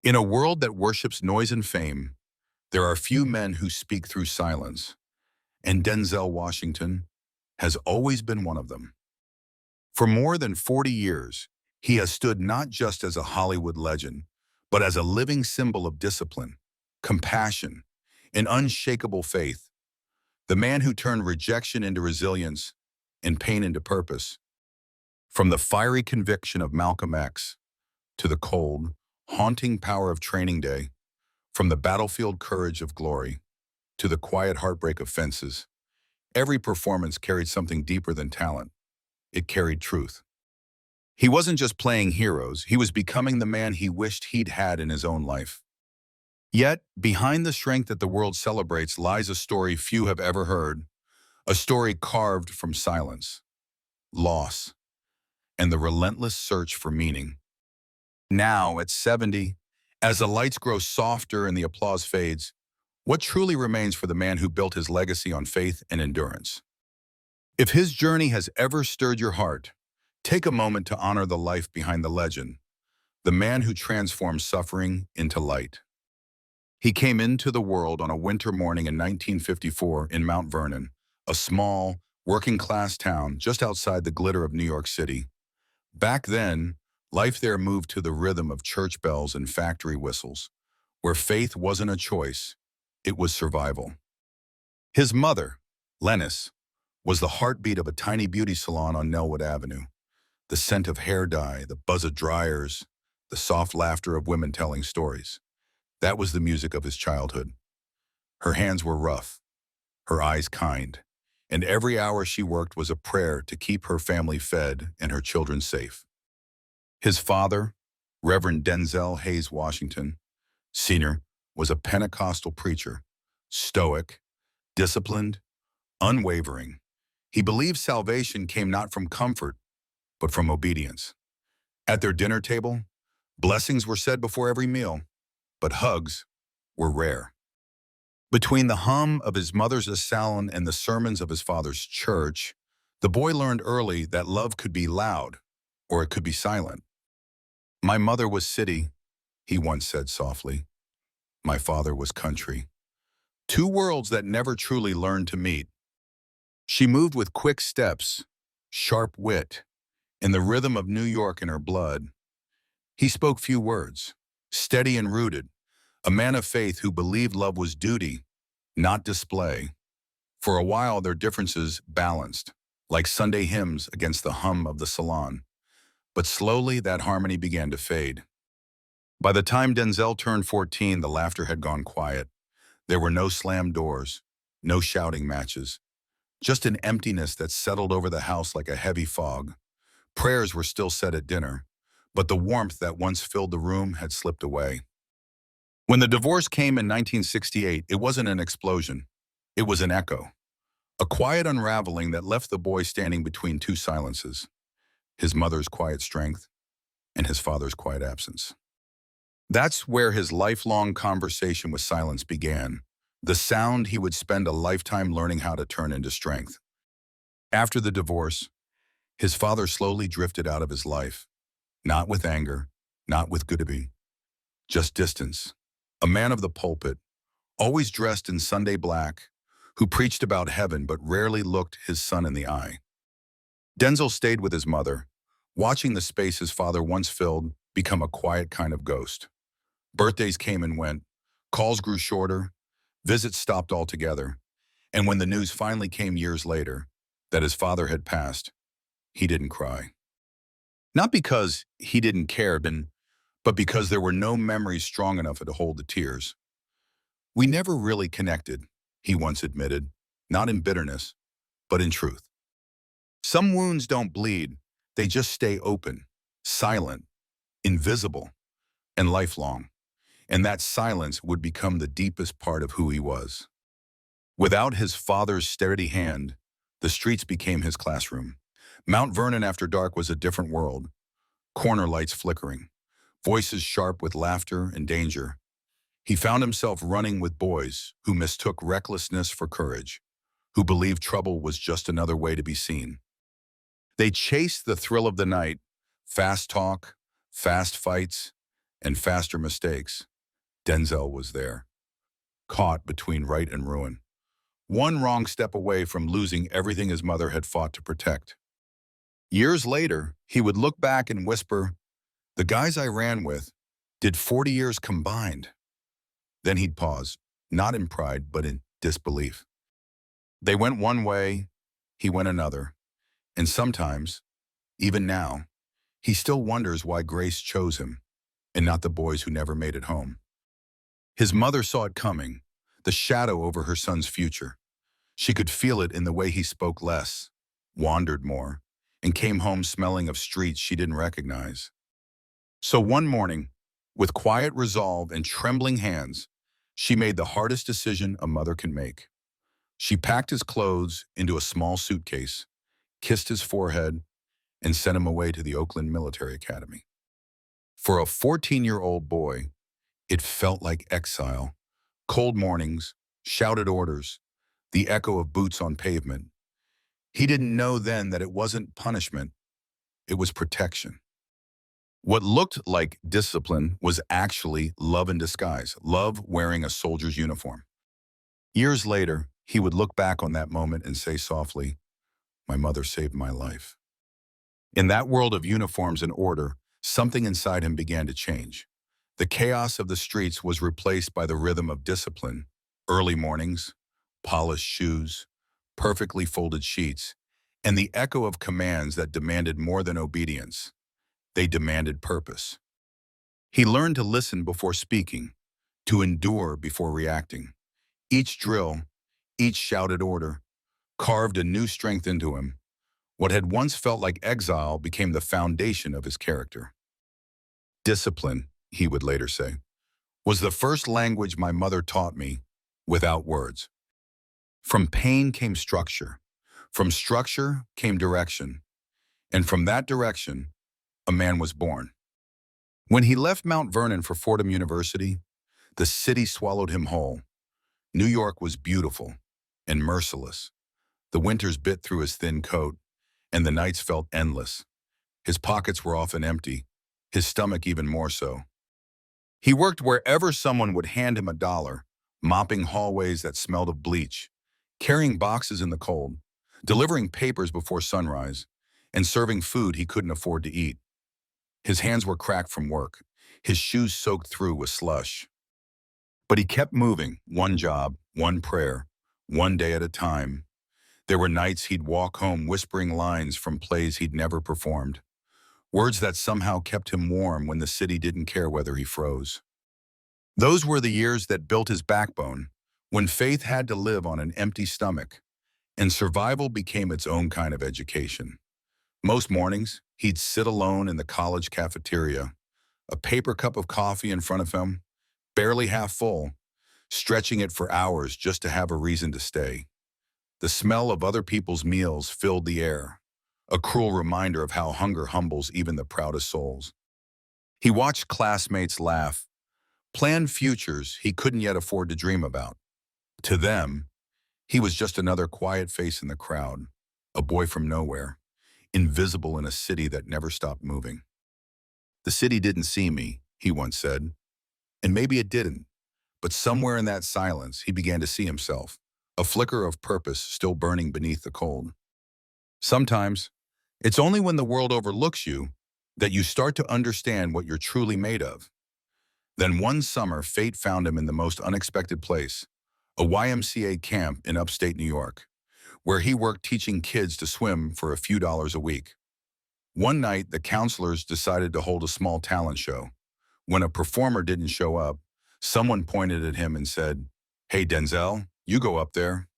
In a world that worships noise and fame, there are few men who speak through silence, and Denzel Washington has always been one of them. For more than 40 years, he has stood not just as a Hollywood legend, but as a living symbol of discipline, compassion, and unshakable faith. The man who turned rejection into resilience and pain into purpose. From the fiery conviction of Malcolm X to the cold, haunting power of Training Day, from the battlefield courage of Glory to the quiet heartbreak of Fences, every performance carried something deeper than talent. It carried truth. He wasn't just playing heroes, he was becoming the man he wished he'd had in his own life. Yet, behind the strength that the world celebrates lies a story few have ever heard, a story carved from silence, loss, and the relentless search for meaning. Now, at 70, as the lights grow softer and the applause fades, what truly remains for the man who built his legacy on faith and endurance? If his journey has ever stirred your heart, take a moment to honor the life behind the legend, the man who transformed suffering into light. He came into the world on a winter morning in 1954 in Mount Vernon, a small, working-class town just outside the glitter of New York City. Back then, life there moved to the rhythm of church bells and factory whistles, where faith wasn't a choice, it was survival. His mother, Lennis, was the heartbeat of a tiny beauty salon on Nelwood Avenue. The scent of hair dye, the buzz of dryers, the soft laughter of women telling stories. That was the music of his childhood. Her hands were rough, her eyes kind, and every hour she worked was a prayer to keep her family fed and her children safe. His father, Reverend Denzel Hayes Washington, Sr., was a Pentecostal preacher, stoic, disciplined, unwavering. He believed salvation came not from comfort, but from obedience. At their dinner table, blessings were said before every meal, but hugs were rare. Between the hum of his mother's salon and the sermons of his father's church, the boy learned early that love could be loud, or it could be silent. "My mother was city," he once said softly. "My father was country." Two worlds that never truly learned to meet. She moved with quick steps, sharp wit, and the rhythm of New York in her blood. He spoke few words, steady and rooted, a man of faith who believed love was duty, not display. For a while, their differences balanced, like Sunday hymns against the hum of the salon. But slowly, that harmony began to fade. By the time Denzel turned 14, the laughter had gone quiet. There were no slammed doors, no shouting matches, just an emptiness that settled over the house like a heavy fog. Prayers were still said at dinner, but the warmth that once filled the room had slipped away. When the divorce came in 1968, it wasn't an explosion. It was an echo, a quiet unraveling that left the boy standing between two silences, his mother's quiet strength and his father's quiet absence. That's where his lifelong conversation with silence began, the sound he would spend a lifetime learning how to turn into strength. After the divorce, his father slowly drifted out of his life, not with anger, not with goodwill, just distance. A man of the pulpit, always dressed in Sunday black, who preached about heaven but rarely looked his son in the eye. Denzel stayed with his mother, watching the space his father once filled become a quiet kind of ghost. Birthdays came and went, calls grew shorter, visits stopped altogether, and when the news finally came years later that his father had passed, he didn't cry. Not because he didn't care, but because there were no memories strong enough to hold the tears. "We never really connected," he once admitted, not in bitterness, but in truth. Some wounds don't bleed, they just stay open, silent, invisible, and lifelong. And that silence would become the deepest part of who he was. Without his father's steady hand, the streets became his classroom. Mount Vernon after dark was a different world, corner lights flickering, voices sharp with laughter and danger. He found himself running with boys who mistook recklessness for courage, who believed trouble was just another way to be seen. They chased the thrill of the night, fast talk, fast fights, and faster mistakes. Denzel was there, caught between right and ruin. One wrong step away from losing everything his mother had fought to protect. Years later, he would look back and whisper, "The guys I ran with did 40 years combined." Then he'd pause, not in pride, but in disbelief. They went one way, he went another. And sometimes, even now, he still wonders why Grace chose him and not the boys who never made it home. His mother saw it coming, the shadow over her son's future. She could feel it in the way he spoke less, wandered more, and came home smelling of streets she didn't recognize. So one morning, with quiet resolve and trembling hands, she made the hardest decision a mother can make. She packed his clothes into a small suitcase, kissed his forehead, and sent him away to the Oakland Military Academy. For a 14-year-old boy, it felt like exile. Cold mornings, shouted orders, the echo of boots on pavement. He didn't know then that it wasn't punishment, it was protection. What looked like discipline was actually love in disguise, love wearing a soldier's uniform. Years later, he would look back on that moment and say softly, "My mother saved my life." In that world of uniforms and order, something inside him began to change. The chaos of the streets was replaced by the rhythm of discipline. Early mornings, polished shoes, perfectly folded sheets, and the echo of commands that demanded more than obedience. They demanded purpose. He learned to listen before speaking, to endure before reacting. Each drill, each shouted order, carved a new strength into him. What had once felt like exile became the foundation of his character. Discipline, he would later say, was the first language my mother taught me without words. From pain came structure. From structure came direction. And from that direction, a man was born. When he left Mount Vernon for Fordham University, the city swallowed him whole. New York was beautiful and merciless. The winters bit through his thin coat, and the nights felt endless. His pockets were often empty, his stomach even more so. He worked wherever someone would hand him $1, mopping hallways that smelled of bleach, carrying boxes in the cold, delivering papers before sunrise, and serving food he couldn't afford to eat. His hands were cracked from work, his shoes soaked through with slush. But he kept moving, one job, one prayer, one day at a time. There were nights he'd walk home whispering lines from plays he'd never performed, words that somehow kept him warm when the city didn't care whether he froze. Those were the years that built his backbone, when faith had to live on an empty stomach, and survival became its own kind of education. Most mornings, he'd sit alone in the college cafeteria, a paper cup of coffee in front of him, barely half full, stretching it for hours just to have a reason to stay. The smell of other people's meals filled the air, a cruel reminder of how hunger humbles even the proudest souls. He watched classmates laugh, planned futures he couldn't yet afford to dream about. To them, he was just another quiet face in the crowd, a boy from nowhere, invisible in a city that never stopped moving. "The city didn't see me," he once said, and maybe it didn't, but somewhere in that silence he began to see himself, a flicker of purpose still burning beneath the cold. Sometimes, it's only when the world overlooks you that you start to understand what you're truly made of. Then one summer, fate found him in the most unexpected place, a YMCA camp in upstate New York, where he worked teaching kids to swim for a few dollars a week. One night, the counselors decided to hold a small talent show. When a performer didn't show up, someone pointed at him and said, "Hey, Denzel, you go up there."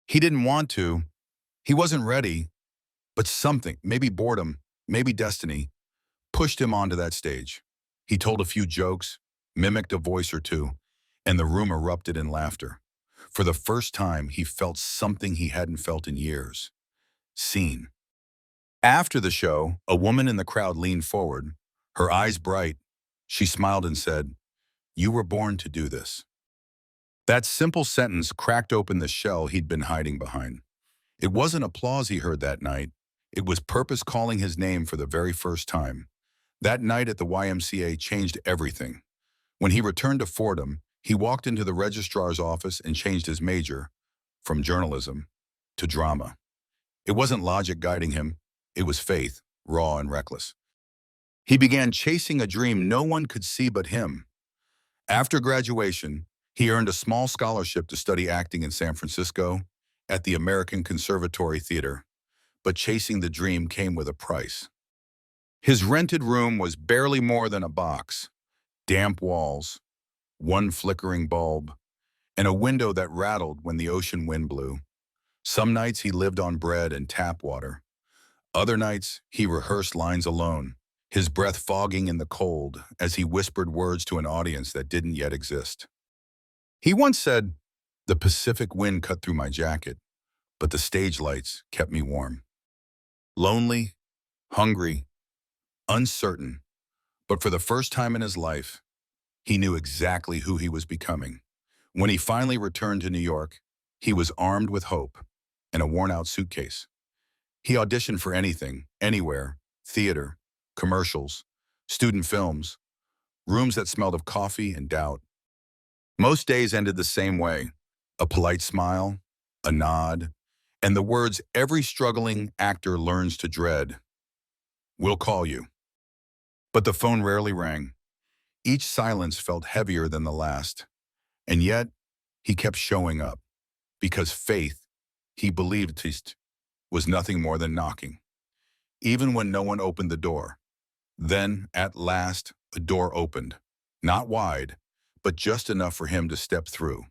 He didn't want to. He wasn't ready, but something, maybe boredom, maybe destiny, pushed him onto that stage. He told a few jokes, mimicked a voice or two, and the room erupted in laughter. For the first time, he felt something he hadn't felt in years: seen. After the show, a woman in the crowd leaned forward, her eyes bright. She smiled and said, "You were born to do this." That simple sentence cracked open the shell he'd been hiding behind. It wasn't applause he heard that night. It was purpose calling his name for the very first time. That night at the YMCA changed everything. When he returned to Fordham, he walked into the registrar's office and changed his major from journalism to drama. It wasn't logic guiding him, it was faith, raw and reckless. He began chasing a dream no one could see but him. After graduation, he earned a small scholarship to study acting in San Francisco at the American Conservatory Theater, but chasing the dream came with a price. His rented room was barely more than a box, damp walls, one flickering bulb, and a window that rattled when the ocean wind blew. Some nights he lived on bread and tap water. Other nights he rehearsed lines alone, his breath fogging in the cold as he whispered words to an audience that didn't yet exist. He once said, "The Pacific wind cut through my jacket, but the stage lights kept me warm." Lonely, hungry, uncertain, but for the first time in his life, he knew exactly who he was becoming. When he finally returned to New York, he was armed with hope and a worn-out suitcase. He auditioned for anything, anywhere, theater, commercials, student films, rooms that smelled of coffee and doubt. Most days ended the same way, a polite smile, a nod, and the words every struggling actor learns to dread, "We'll call you." But the phone rarely rang. Each silence felt heavier than the last. And yet, he kept showing up, because faith, he believed at least, was nothing more than knocking, even when no one opened the door. Then, at last, a door opened, not wide, but just enough for him to step through.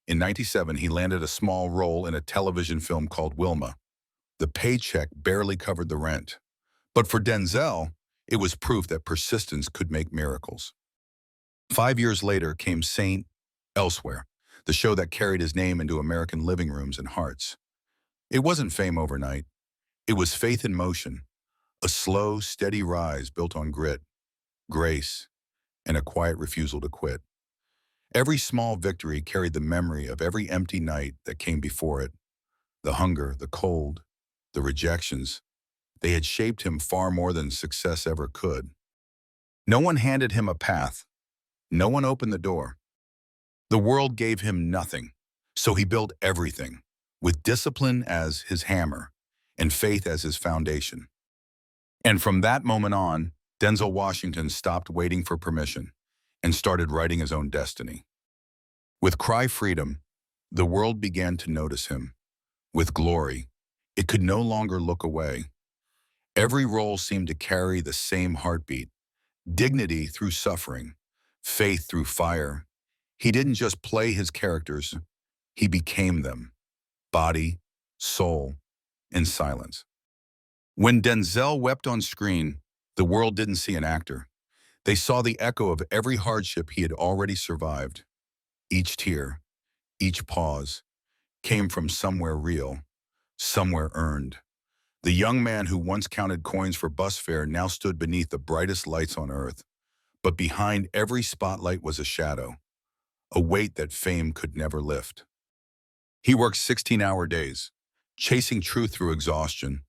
In '97, he landed a small role in a television film called Wilma. The paycheck barely covered the rent. But for Denzel, it was proof that persistence could make miracles. 5 years later came Saint Elsewhere, the show that carried his name into American living rooms and hearts. It wasn't fame overnight. It was faith in motion, a slow, steady rise built on grit, grace, and a quiet refusal to quit. Every small victory carried the memory of every empty night that came before it. The hunger, the cold, the rejections, they had shaped him far more than success ever could. No one handed him a path. No one opened the door. The world gave him nothing, so he built everything, with discipline as his hammer and faith as his foundation. And from that moment on, Denzel Washington stopped waiting for permission and started writing his own destiny. With Cry Freedom, the world began to notice him. With Glory, it could no longer look away. Every role seemed to carry the same heartbeat, dignity through suffering, faith through fire. He didn't just play his characters, he became them, body, soul, and silence. When Denzel wept on screen, the world didn't see an actor. They saw the echo of every hardship he had already survived. Each tear, each pause, came from somewhere real, somewhere earned. The young man who once counted coins for bus fare now stood beneath the brightest lights on earth. But behind every spotlight was a shadow, a weight that fame could never lift. He worked 16-hour days, chasing truth through exhaustion.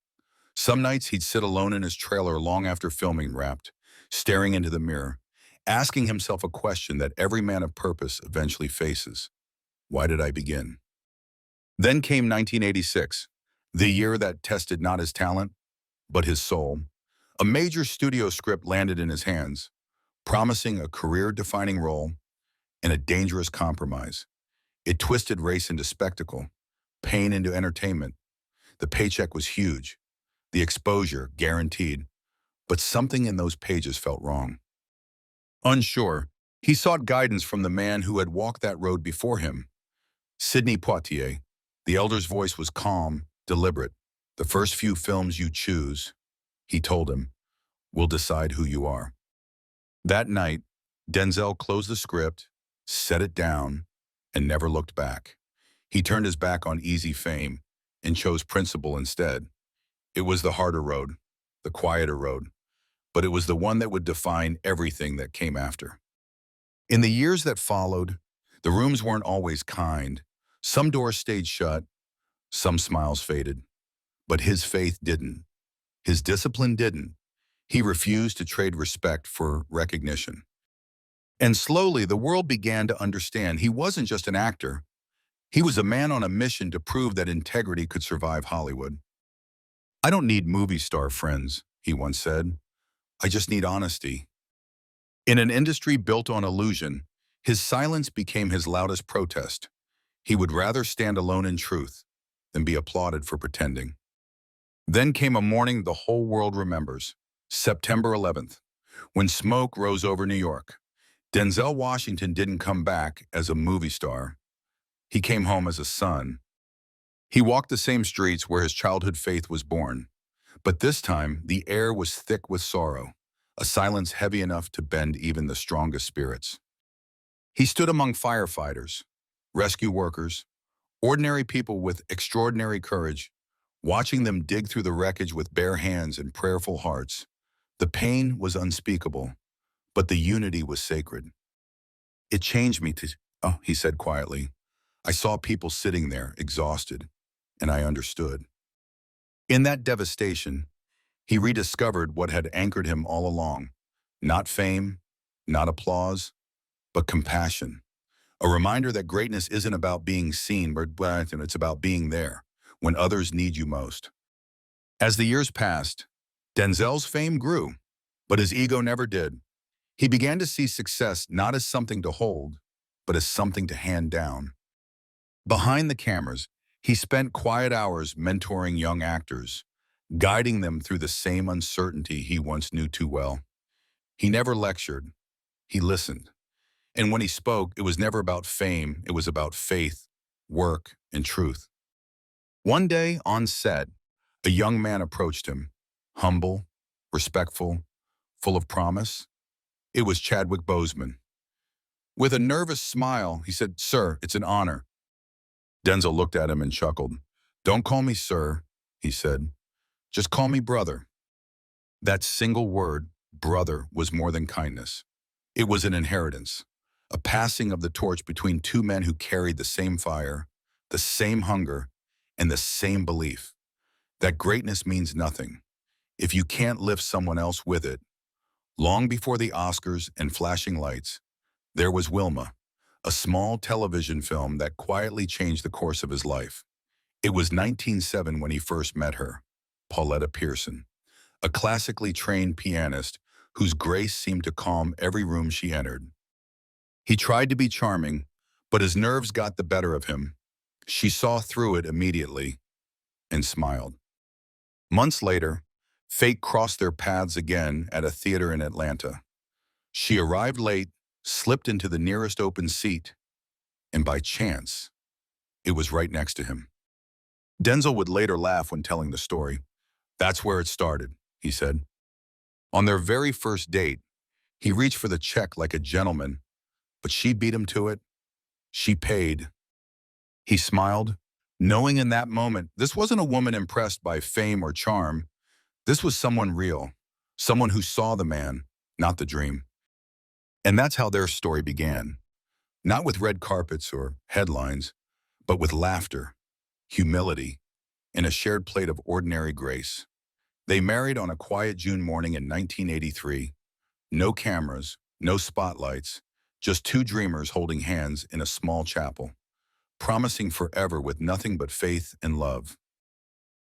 Some nights he'd sit alone in his trailer long after filming wrapped, staring into the mirror, asking himself a question that every man of purpose eventually faces. Why did I begin? Then came 1986, the year that tested not his talent, but his soul. A major studio script landed in his hands, promising a career-defining role and a dangerous compromise. It twisted race into spectacle, pain into entertainment. The paycheck was huge, the exposure guaranteed, but something in those pages felt wrong. Unsure, he sought guidance from the man who had walked that road before him, Sidney Poitier. The elder's voice was calm, deliberate. "The first few films you choose," he told him, "will decide who you are." That night, Denzel closed the script, set it down, and never looked back. He turned his back on easy fame and chose principle instead. It was the harder road, the quieter road, but it was the one that would define everything that came after. In the years that followed, the rooms weren't always kind. Some doors stayed shut, some smiles faded, but his faith didn't. His discipline didn't. He refused to trade respect for recognition. And slowly, the world began to understand he wasn't just an actor. He was a man on a mission to prove that integrity could survive Hollywood. "I don't need movie star friends," he once said. "I just need honesty." In an industry built on illusion, his silence became his loudest protest. He would rather stand alone in truth than be applauded for pretending. Then came a morning the whole world remembers, September 11th, when smoke rose over New York. Denzel Washington didn't come back as a movie star. He came home as a son. He walked the same streets where his childhood faith was born. But this time, the air was thick with sorrow, a silence heavy enough to bend even the strongest spirits. He stood among firefighters, rescue workers, ordinary people with extraordinary courage, watching them dig through the wreckage with bare hands and prayerful hearts. The pain was unspeakable, but the unity was sacred. "It changed me to," oh, he said quietly. "I saw people sitting there, exhausted, and I understood." In that devastation, he rediscovered what had anchored him all along. Not fame, not applause, but compassion. A reminder that greatness isn't about being seen, but it's about being there when others need you most. As the years passed, Denzel's fame grew, but his ego never did. He began to see success not as something to hold, but as something to hand down. Behind the cameras, he spent quiet hours mentoring young actors, guiding them through the same uncertainty he once knew too well. He never lectured, he listened. And when he spoke, it was never about fame, it was about faith, work, and truth. One day, on set, a young man approached him, humble, respectful, full of promise. It was Chadwick Boseman. With a nervous smile, he said, "Sir, it's an honor." Denzel looked at him and chuckled. "Don't call me sir," he said. "Just call me brother." That single word, brother, was more than kindness. It was an inheritance, a passing of the torch between two men who carried the same fire, the same hunger, and the same belief that greatness means nothing if you can't lift someone else with it. Long before the Oscars and flashing lights, there was Wilma, a small television film that quietly changed the course of his life. It was 1907 when he first met her, Pauletta Pearson, a classically trained pianist whose grace seemed to calm every room she entered. He tried to be charming, but his nerves got the better of him. She saw through it immediately and smiled. Months later, fate crossed their paths again at a theater in Atlanta. She arrived late, slipped into the nearest open seat, and by chance, it was right next to him. Denzel would later laugh when telling the story. "That's where it started," he said. On their very first date, he reached for the check like a gentleman, but she beat him to it. She paid. He smiled, knowing in that moment this wasn't a woman impressed by fame or charm. This was someone real, someone who saw the man, not the dream. And that's how their story began. Not with red carpets or headlines, but with laughter, humility, and a shared plate of ordinary grace. They married on a quiet June morning in 1983. No cameras, no spotlights, just two dreamers holding hands in a small chapel, promising forever with nothing but faith and love.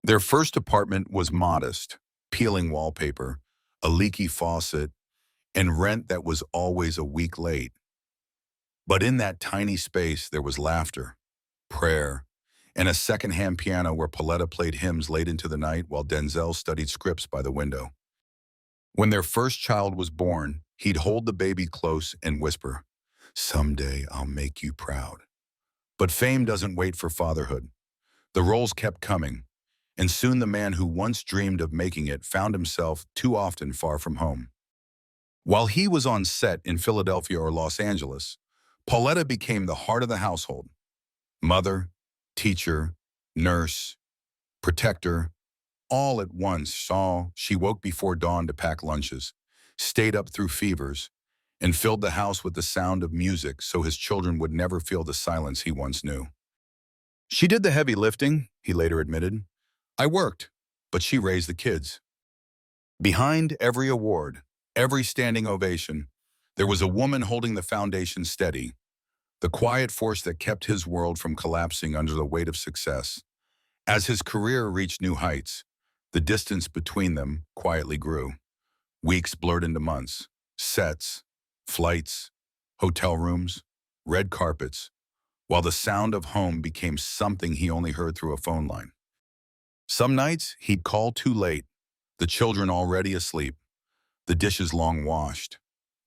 Their first apartment was modest, peeling wallpaper, a leaky faucet, and rent that was always a week late. But in that tiny space, there was laughter, prayer, and a secondhand piano where Pauletta played hymns late into the night while Denzel studied scripts by the window. When their first child was born, he'd hold the baby close and whisper, "Someday I'll make you proud." But fame doesn't wait for fatherhood. The roles kept coming, and soon the man who once dreamed of making it found himself too often far from home. While he was on set in Philadelphia or Los Angeles, Pauletta became the heart of the household. Mother, teacher, nurse, protector, all at once. She woke before dawn to pack lunches, stayed up through fevers, and filled the house with the sound of music so his children would never feel the silence he once knew. "She did the heavy lifting," he later admitted. "I worked, but she raised the kids." Behind every award, every standing ovation, there was a woman holding the foundation steady, the quiet force that kept his world from collapsing under the weight of success. As his career reached new heights, the distance between them quietly grew. Weeks blurred into months, sets, flights, hotel rooms, red carpets, while the sound of home became something he only heard through a phone line. Some nights, he'd call too late, the children already asleep, the dishes long washed,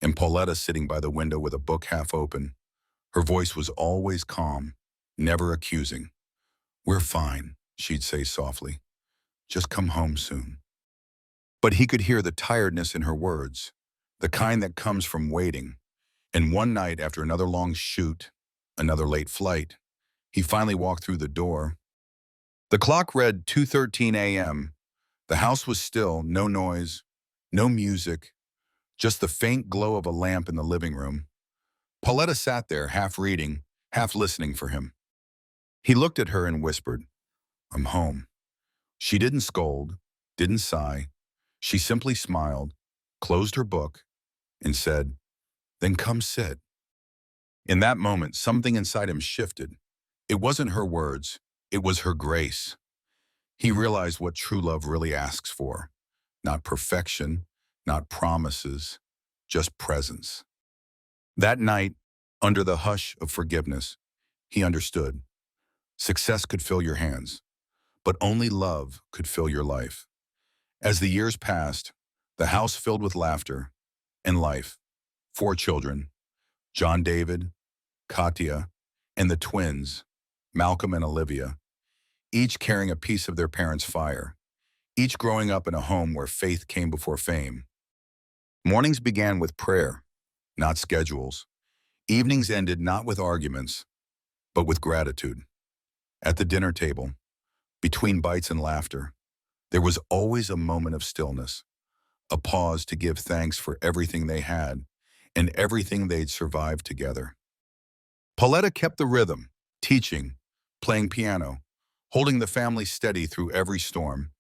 and Pauletta sitting by the window with a book half open. Her voice was always calm, never accusing. "We're fine," she'd say softly. "Just come home soon." But he could hear the tiredness in her words, the kind that comes from waiting. And one night, after another long shoot, another late flight, he finally walked through the door. The clock read 2:13 a.m. The house was still, no noise, no music, just the faint glow of a lamp in the living room. Pauletta sat there, half reading, half listening for him. He looked at her and whispered, "I'm home." She didn't scold, didn't sigh. She simply smiled, closed her book, and said, "Then come sit." In that moment, something inside him shifted. It wasn't her words, it was her grace. He realized what true love really asks for. Not perfection, not promises, just presence. That night, under the hush of forgiveness, he understood. Success could fill your hands, but only love could fill your life. As the years passed, the house filled with laughter and life. 4 children, John David, Katya, and the twins, Malcolm and Olivia, each carrying a piece of their parents' fire, each growing up in a home where faith came before fame. Mornings began with prayer, not schedules. Evenings ended not with arguments, but with gratitude. At the dinner table, between bites and laughter, there was always a moment of stillness, a pause to give thanks for everything they had and everything they'd survived together. Pauletta kept the rhythm, teaching, playing piano, holding the family steady through every storm.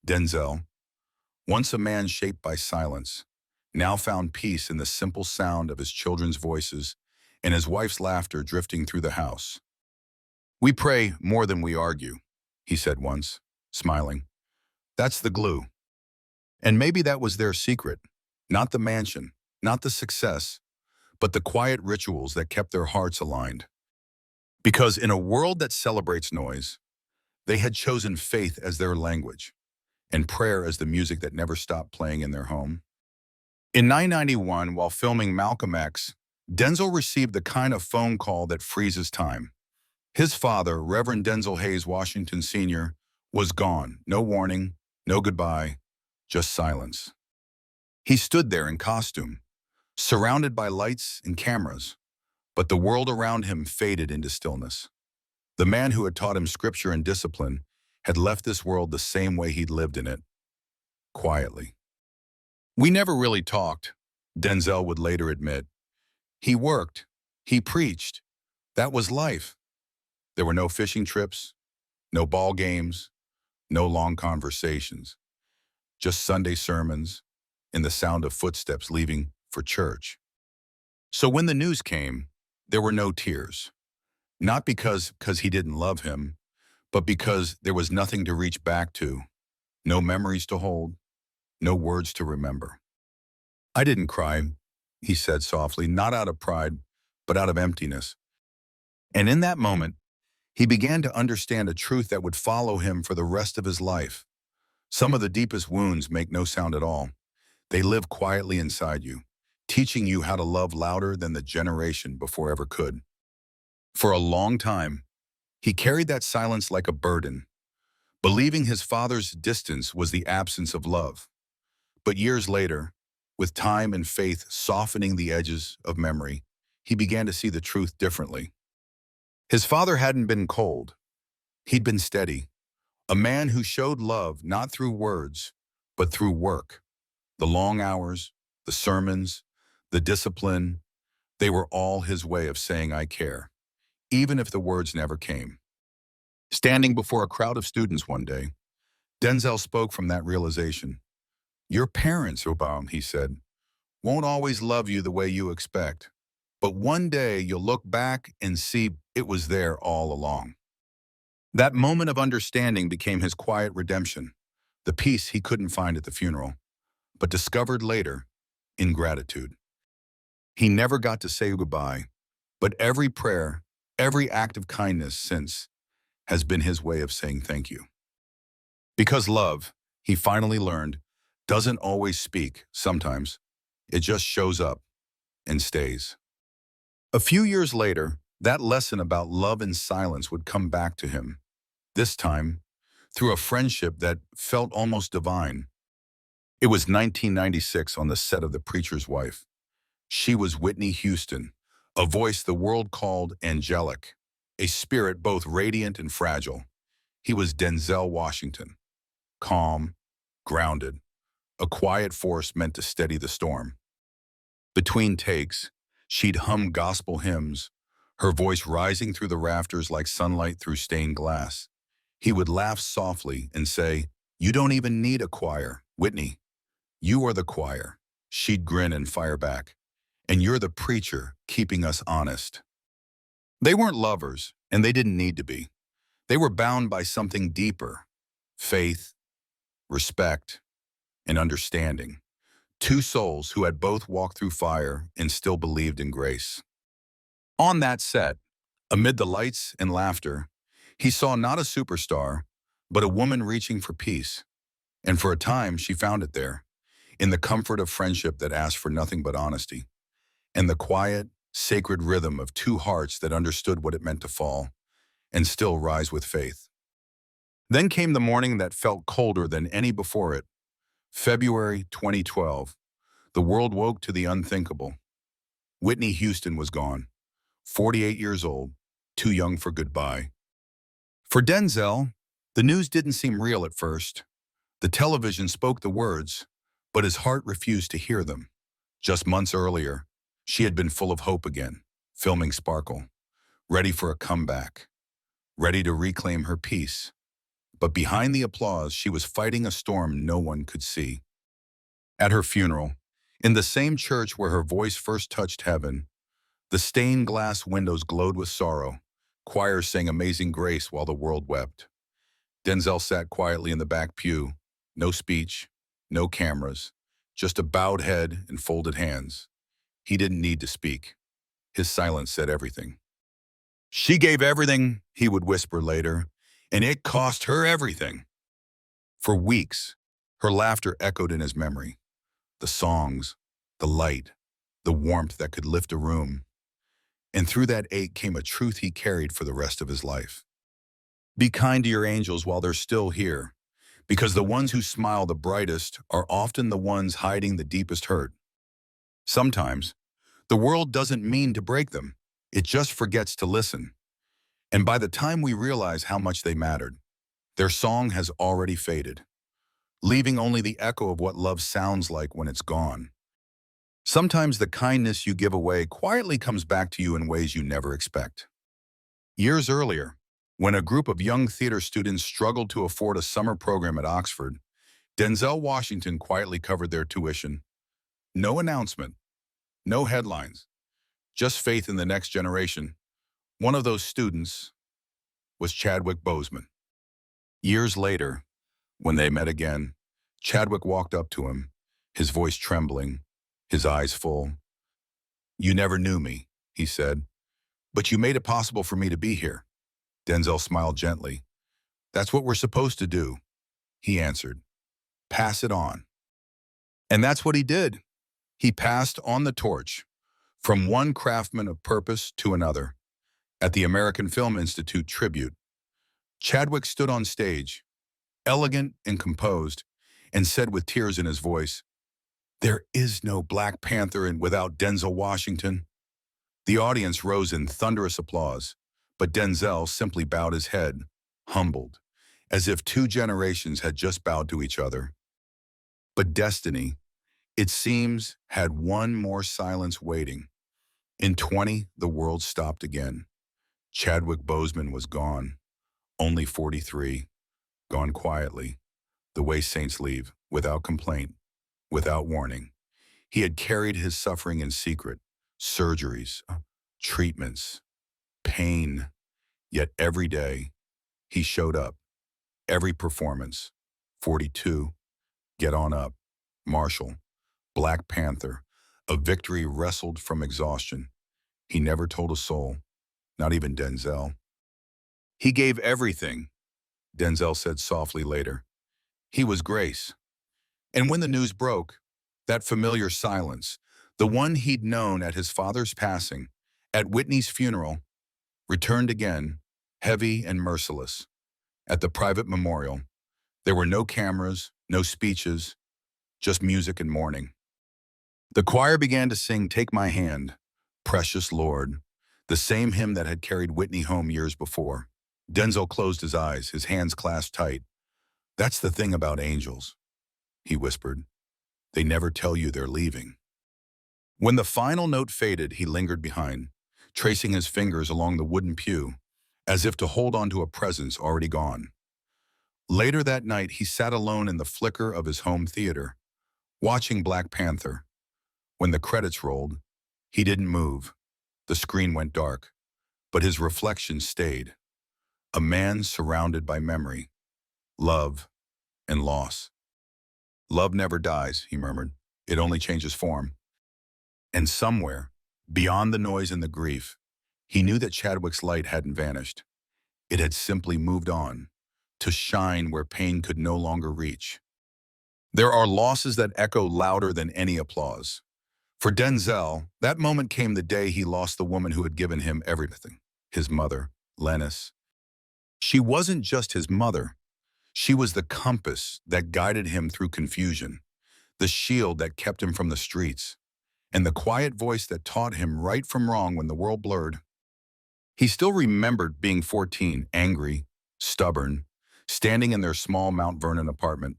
Denzel, once a man shaped by silence, now found peace in the simple sound of his children's voices and his wife's laughter drifting through the house. "We pray more than we argue," he said once, smiling. "That's the glue." And maybe that was their secret. Not the mansion, not the success, but the quiet rituals that kept their hearts aligned. Because in a world that celebrates noise, they had chosen faith as their language and prayer as the music that never stopped playing in their home. In 1991, while filming Malcolm X, Denzel received the kind of phone call that freezes time. His father, Reverend Denzel Hayes Washington Sr., was gone. No warning, no goodbye, just silence. He stood there in costume, surrounded by lights and cameras, but the world around him faded into stillness. The man who had taught him scripture and discipline had left this world the same way he'd lived in it, quietly. "We never really talked," Denzel would later admit. "He worked, he preached. That was life. There were no fishing trips, no ball games, no long conversations, just Sunday sermons and the sound of footsteps leaving for church." So when the news came, there were no tears. Not because he didn't love him, but because there was nothing to reach back to, no memories to hold, no words to remember. "I didn't cry," he said softly, not out of pride, but out of emptiness. And in that moment, he began to understand a truth that would follow him for the rest of his life. Some of the deepest wounds make no sound at all. They live quietly inside you, teaching you how to love louder than the generation before ever could. For a long time, he carried that silence like a burden, believing his father's distance was the absence of love. But years later, with time and faith softening the edges of memory, he began to see the truth differently. His father hadn't been cold. He'd been steady. A man who showed love not through words, but through work. The long hours, the sermons, the discipline, they were all his way of saying "I care," even if the words never came. Standing before a crowd of students one day, Denzel spoke from that realization. Your parents, Obama, he said, won't always love you the way you expect. But one day you'll look back and see it was there all along. That moment of understanding became his quiet redemption, the peace he couldn't find at the funeral, but discovered later in gratitude. He never got to say goodbye, but every prayer, every act of kindness since has been his way of saying thank you. Because love, he finally learned, doesn't always speak, sometimes. It just shows up and stays. A few years later, that lesson about love and silence would come back to him, this time through a friendship that felt almost divine. It was 1996 on the set of The Preacher's Wife. She was Whitney Houston, a voice the world called angelic, a spirit both radiant and fragile. He was Denzel Washington, calm, grounded, a quiet force meant to steady the storm. Between takes, she'd hum gospel hymns, her voice rising through the rafters like sunlight through stained glass. He would laugh softly and say, "You don't even need a choir, Whitney. You are the choir." She'd grin and fire back, "And you're the preacher keeping us honest." They weren't lovers, and they didn't need to be. They were bound by something deeper: faith, respect, and understanding. Two souls who had both walked through fire and still believed in grace. On that set, amid the lights and laughter, he saw not a superstar, but a woman reaching for peace. And for a time, she found it there, in the comfort of friendship that asked for nothing but honesty, and the quiet, sacred rhythm of two hearts that understood what it meant to fall and still rise with faith. Then came the morning that felt colder than any before it. February 2012. The world woke to the unthinkable. Whitney Houston was gone, 48 years old, too young for goodbye. For Denzel, the news didn't seem real at first. The television spoke the words, but his heart refused to hear them. Just months earlier, she had been full of hope again, filming Sparkle, ready for a comeback, ready to reclaim her peace. But behind the applause, she was fighting a storm no one could see. At her funeral, in the same church where her voice first touched heaven, the stained glass windows glowed with sorrow. Choirs sang Amazing Grace while the world wept. Denzel sat quietly in the back pew, no speech, no cameras, just a bowed head and folded hands. He didn't need to speak. His silence said everything. "She gave everything," he would whisper later, "and it cost her everything." For weeks, her laughter echoed in his memory. The songs, the light, the warmth that could lift a room. And through that ache came a truth he carried for the rest of his life. Be kind to your angels while they're still here, because the ones who smile the brightest are often the ones hiding the deepest hurt. Sometimes, the world doesn't mean to break them. It just forgets to listen. And by the time we realize how much they mattered, their song has already faded, leaving only the echo of what love sounds like when it's gone. Sometimes the kindness you give away quietly comes back to you in ways you never expect. Years earlier, when a group of young theater students struggled to afford a summer program at Oxford, Denzel Washington quietly covered their tuition. No announcement, no headlines, just faith in the next generation. One of those students was Chadwick Boseman. Years later, when they met again, Chadwick walked up to him, his voice trembling, his eyes full. "You never knew me," he said, "but you made it possible for me to be here." Denzel smiled gently. "That's what we're supposed to do," he answered. "Pass it on." And that's what he did. He passed on the torch, from one craftsman of purpose to another. At the American Film Institute tribute, Chadwick stood on stage, elegant and composed, and said with tears in his voice, "There is no Black Panther without Denzel Washington." The audience rose in thunderous applause, but Denzel simply bowed his head, humbled, as if two generations had just bowed to each other. But destiny, it seems, had one more silence waiting. In 20, the world stopped again. Chadwick Boseman was gone, only 43, gone quietly, the way saints leave, without complaint. without warning. He had carried his suffering in secret, surgeries, treatments, pain, yet every day he showed up, every performance. 42, Get On Up, Marshall, Black Panther, a victory wrestled from exhaustion. He never told a soul, not even Denzel. He gave everything, Denzel said softly later. He was grace. And when the news broke, that familiar silence, the one he'd known at his father's passing, at Whitney's funeral, returned again, heavy and merciless. At the private memorial, there were no cameras, no speeches, just music and mourning. The choir began to sing Take My Hand, Precious Lord, the same hymn that had carried Whitney home years before. Denzel closed his eyes, his hands clasped tight. That's the thing about angels, he whispered. They never tell you they're leaving. When the final note faded, he lingered behind, tracing his fingers along the wooden pew, as if to hold on to a presence already gone. Later that night, he sat alone in the flicker of his home theater, watching Black Panther. When the credits rolled, he didn't move. The screen went dark, but his reflection stayed. A man surrounded by memory, love, and loss. Love never dies, he murmured. It only changes form. And somewhere, beyond the noise and the grief, he knew that Chadwick's light hadn't vanished. It had simply moved on, to shine where pain could no longer reach. There are losses that echo louder than any applause. For Denzel, that moment came the day he lost the woman who had given him everything, his mother, Lennis. She wasn't just his mother. She was the compass that guided him through confusion, the shield that kept him from the streets, and the quiet voice that taught him right from wrong when the world blurred. He still remembered being 14, angry, stubborn, standing in their small Mount Vernon apartment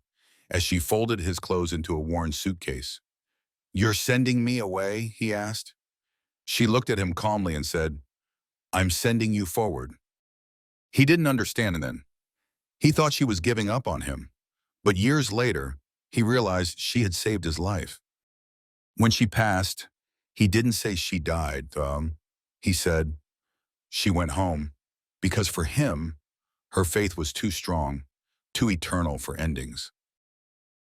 as she folded his clothes into a worn suitcase. "You're sending me away?" he asked. She looked at him calmly and said, "I'm sending you forward." He didn't understand then. He thought she was giving up on him. But years later, he realized she had saved his life. When she passed, he didn't say she died. He said, she went home. Because for him, her faith was too strong, too eternal for endings.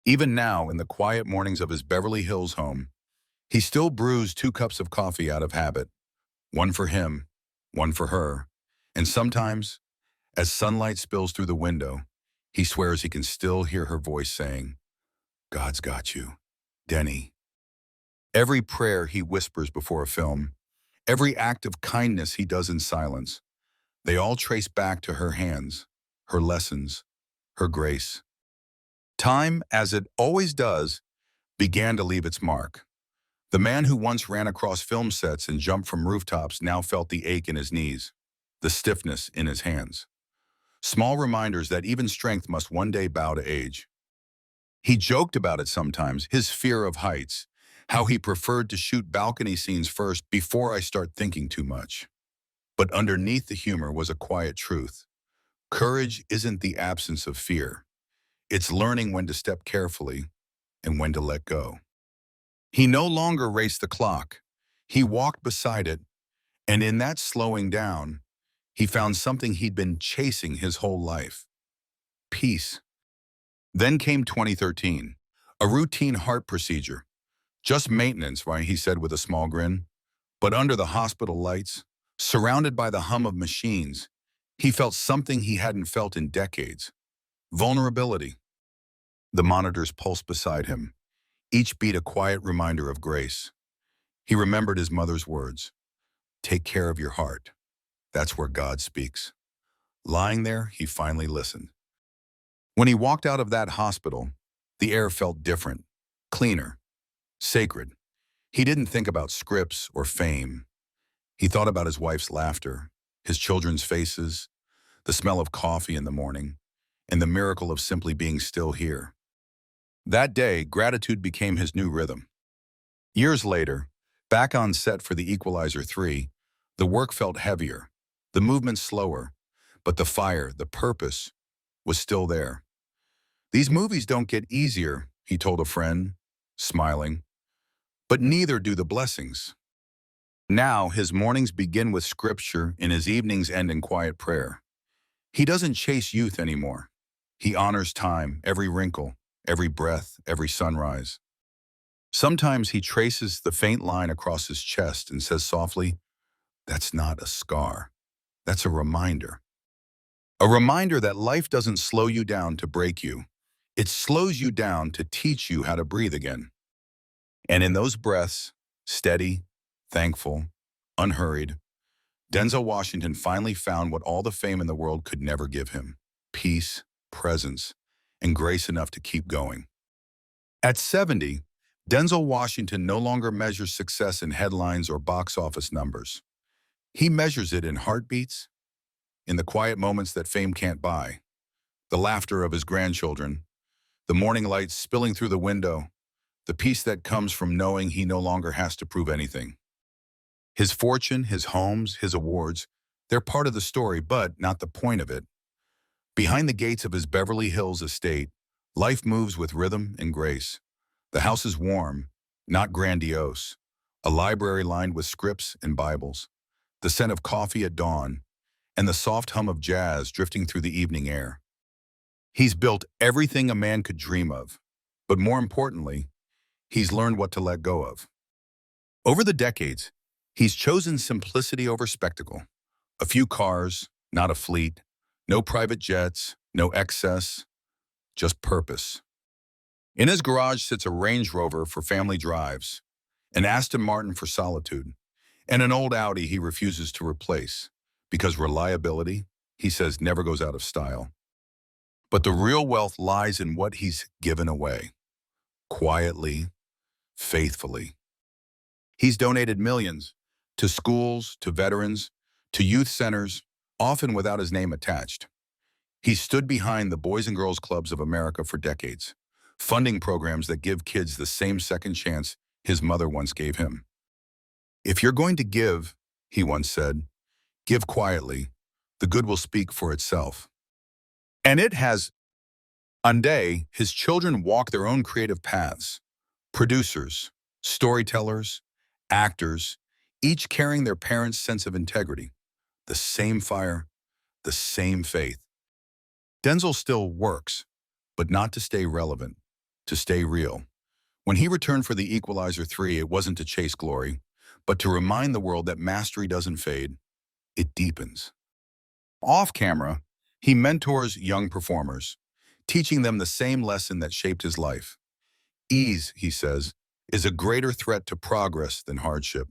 Even now, in the quiet mornings of his Beverly Hills home, he still brews 2 cups of coffee out of habit. One for him, one for her. And sometimes, as sunlight spills through the window, he swears he can still hear her voice saying, "God's got you, Denny." Every prayer he whispers before a film, every act of kindness he does in silence, they all trace back to her hands, her lessons, her grace. Time, as it always does, began to leave its mark. The man who once ran across film sets and jumped from rooftops now felt the ache in his knees, the stiffness in his hands. Small reminders that even strength must one day bow to age. He joked about it sometimes, his fear of heights, how he preferred to shoot balcony scenes first before I start thinking too much. But underneath the humor was a quiet truth. Courage isn't the absence of fear. It's learning when to step carefully and when to let go. He no longer raced the clock. He walked beside it, and in that slowing down, he found something he'd been chasing his whole life: peace. Then came 2013, a routine heart procedure. Just maintenance, right, he said with a small grin. But under the hospital lights, surrounded by the hum of machines, he felt something he hadn't felt in decades: vulnerability. The monitors pulsed beside him, each beat a quiet reminder of grace. He remembered his mother's words, "Take care of your heart. That's where God speaks." Lying there, he finally listened. When he walked out of that hospital, the air felt different, cleaner, sacred. He didn't think about scripts or fame. He thought about his wife's laughter, his children's faces, the smell of coffee in the morning, and the miracle of simply being still here. That day, gratitude became his new rhythm. Years later, back on set for The Equalizer 3, the work felt heavier, the movement slower, but the fire, the purpose, was still there. "These movies don't get easier," he told a friend, smiling, but neither do the blessings. Now his mornings begin with scripture and his evenings end in quiet prayer. He doesn't chase youth anymore. He honors time, every wrinkle, every breath, every sunrise. Sometimes he traces the faint line across his chest and says softly, "That's not a scar. That's a reminder." A reminder that life doesn't slow you down to break you. It slows you down to teach you how to breathe again. And in those breaths, steady, thankful, unhurried, Denzel Washington finally found what all the fame in the world could never give him: peace, presence, and grace enough to keep going. At 70, Denzel Washington no longer measures success in headlines or box office numbers. He measures it in heartbeats, in the quiet moments that fame can't buy, the laughter of his grandchildren, the morning light spilling through the window, the peace that comes from knowing he no longer has to prove anything. His fortune, his homes, his awards, they're part of the story, but not the point of it. Behind the gates of his Beverly Hills estate, life moves with rhythm and grace. The house is warm, not grandiose, a library lined with scripts and Bibles, the scent of coffee at dawn, and the soft hum of jazz drifting through the evening air. He's built everything a man could dream of, but more importantly, he's learned what to let go of. Over the decades, he's chosen simplicity over spectacle. A few cars, not a fleet, no private jets, no excess, just purpose. In his garage sits a Range Rover for family drives, an Aston Martin for solitude, and an old Audi he refuses to replace, because reliability, he says, never goes out of style. But the real wealth lies in what he's given away, quietly, faithfully. He's donated millions to schools, to veterans, to youth centers, often without his name attached. He's stood behind the Boys and Girls Clubs of America for decades, funding programs that give kids the same second chance his mother once gave him. "If you're going to give," he once said, "give quietly. The good will speak for itself." And it has. One day, his children walk their own creative paths. Producers, storytellers, actors, each carrying their parents' sense of integrity. The same fire, the same faith. Denzel still works, but not to stay relevant, to stay real. When he returned for The Equalizer 3, it wasn't to chase glory, but to remind the world that mastery doesn't fade, it deepens. Off camera, he mentors young performers, teaching them the same lesson that shaped his life. Ease, he says, is a greater threat to progress than hardship.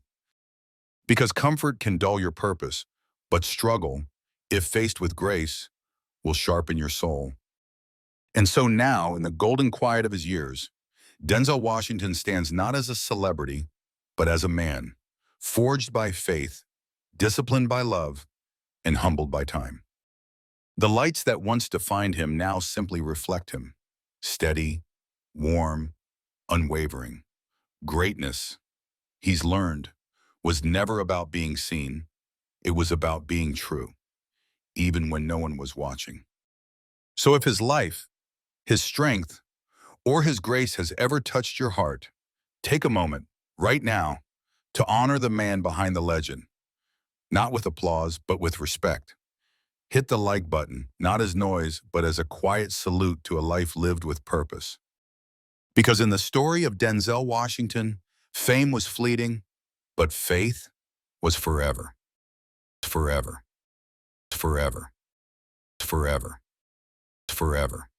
Because comfort can dull your purpose, but struggle, if faced with grace, will sharpen your soul. And so now, in the golden quiet of his years, Denzel Washington stands not as a celebrity, but as a man, forged by faith, disciplined by love, and humbled by time. The lights that once defined him now simply reflect him. Steady, warm, unwavering. Greatness, he's learned, was never about being seen. It was about being true, even when no one was watching. So if his life, his strength, or his grace has ever touched your heart, take a moment, right now, to honor the man behind the legend. Not with applause, but with respect. Hit the like button, not as noise, but as a quiet salute to a life lived with purpose. Because in the story of Denzel Washington, fame was fleeting, but faith was forever. Forever. Forever. Forever. Forever.